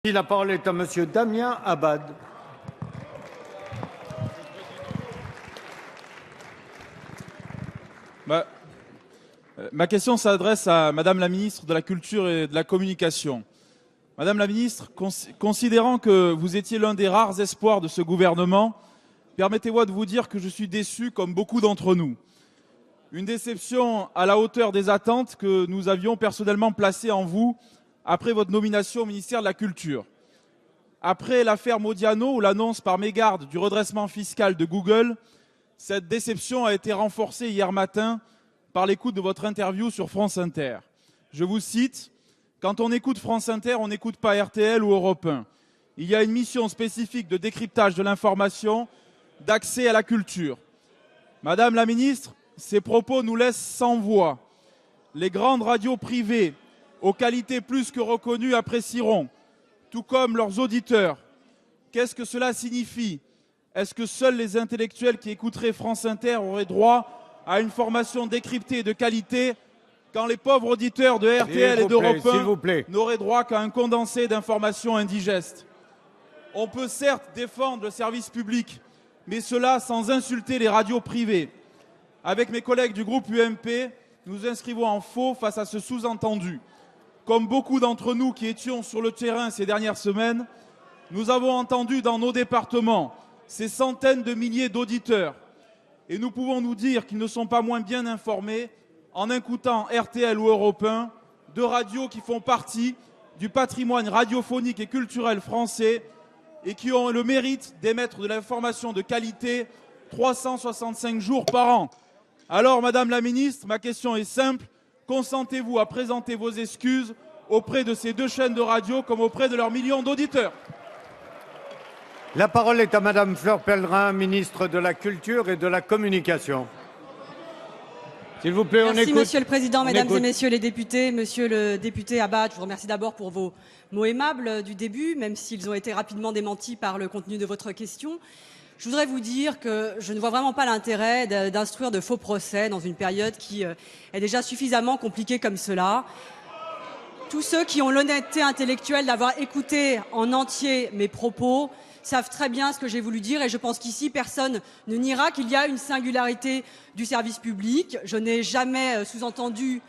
La parole est à Monsieur Damien Abad. Ma question s'adresse à Madame la ministre de la Culture et de la Communication. Madame la ministre, considérant que vous étiez l'un des rares espoirs de ce gouvernement, permettez-moi de vous dire que je suis déçu comme beaucoup d'entre nous. Une déception à la hauteur des attentes que nous avions personnellement placées en vous après votre nomination au ministère de la Culture. Après l'affaire Modiano ou l'annonce par mégarde du redressement fiscal de Google, cette déception a été renforcée hier matin par l'écoute de votre interview sur France Inter. Je vous cite, « Quand on écoute France Inter, on n'écoute pas RTL ou Europe 1. Il y a une mission spécifique de décryptage de l'information, d'accès à la culture. » Madame la ministre, ces propos nous laissent sans voix. Les grandes radios privées, aux qualités plus que reconnues, apprécieront, tout comme leurs auditeurs. Qu'est-ce que cela signifie? Est-ce que seuls les intellectuels qui écouteraient France Inter auraient droit à une formation décryptée de qualité, quand les pauvres auditeurs de RTL et d'Europe 1 n'auraient droit qu'à un condensé d'informations indigestes? On peut certes défendre le service public, mais cela sans insulter les radios privées. Avec mes collègues du groupe UMP, nous inscrivons en faux face à ce sous-entendu. Comme beaucoup d'entre nous qui étions sur le terrain ces dernières semaines, nous avons entendu dans nos départements ces centaines de milliers d'auditeurs. Et nous pouvons nous dire qu'ils ne sont pas moins bien informés en écoutant RTL ou Europe 1, deux radios qui font partie du patrimoine radiophonique et culturel français et qui ont le mérite d'émettre de l'information de qualité 365 jours par an. Alors, Madame la Ministre, ma question est simple. Consentez-vous à présenter vos excuses auprès de ces deux chaînes de radio comme auprès de leurs millions d'auditeurs? La parole est à Madame Fleur Pellerin, ministre de la Culture et de la Communication. S'il vous plaît, on écoute. Merci, Monsieur le Président, Mesdames et Messieurs les députés. Monsieur le député Abad, je vous remercie d'abord pour vos mots aimables du début, même s'ils ont été rapidement démentis par le contenu de votre question. Je voudrais vous dire que je ne vois vraiment pas l'intérêt d'instruire de faux procès dans une période qui est déjà suffisamment compliquée comme cela. Tous ceux qui ont l'honnêteté intellectuelle d'avoir écouté en entier mes propos savent très bien ce que j'ai voulu dire et je pense qu'ici, personne ne niera qu'il y a une singularité du service public. Je n'ai jamais sous-entendu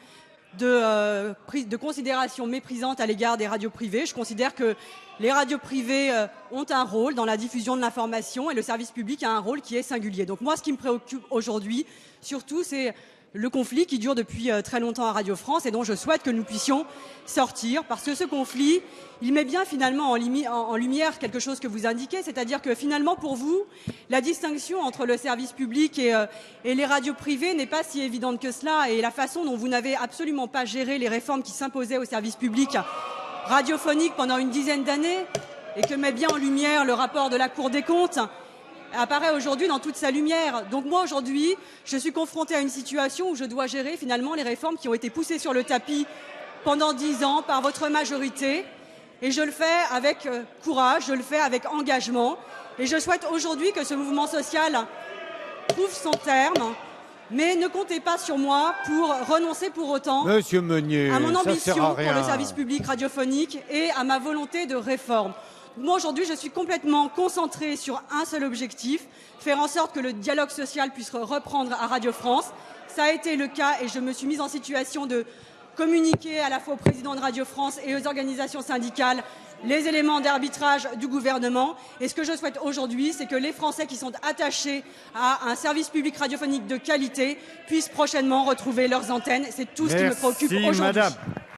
de considération méprisante à l'égard des radios privées. Je considère que les radios privées ont un rôle dans la diffusion de l'information et le service public a un rôle qui est singulier. Donc moi, ce qui me préoccupe aujourd'hui, surtout, c'est le conflit qui dure depuis très longtemps à Radio France et dont je souhaite que nous puissions sortir, parce que ce conflit, il met bien finalement en lumière quelque chose que vous indiquez, c'est-à-dire que finalement pour vous, la distinction entre le service public et les radios privées n'est pas si évidente que cela, et la façon dont vous n'avez absolument pas géré les réformes qui s'imposaient au service public radiophonique pendant une dizaine d'années, et que met bien en lumière le rapport de la Cour des comptes, apparaît aujourd'hui dans toute sa lumière. Donc moi aujourd'hui, je suis confrontée à une situation où je dois gérer finalement les réformes qui ont été poussées sur le tapis pendant 10 ans par votre majorité. Et je le fais avec courage, je le fais avec engagement. Et je souhaite aujourd'hui que ce mouvement social trouve son terme. Mais ne comptez pas sur moi pour renoncer pour autant Monsieur Meunier, à mon ambition pour le service public radiophonique et à ma volonté de réforme. Moi, aujourd'hui, je suis complètement concentrée sur un seul objectif, faire en sorte que le dialogue social puisse reprendre à Radio France. Ça a été le cas et je me suis mise en situation de communiquer à la fois au président de Radio France et aux organisations syndicales les éléments d'arbitrage du gouvernement. Et ce que je souhaite aujourd'hui, c'est que les Français qui sont attachés à un service public radiophonique de qualité puissent prochainement retrouver leurs antennes. C'est tout ce qui me préoccupe aujourd'hui.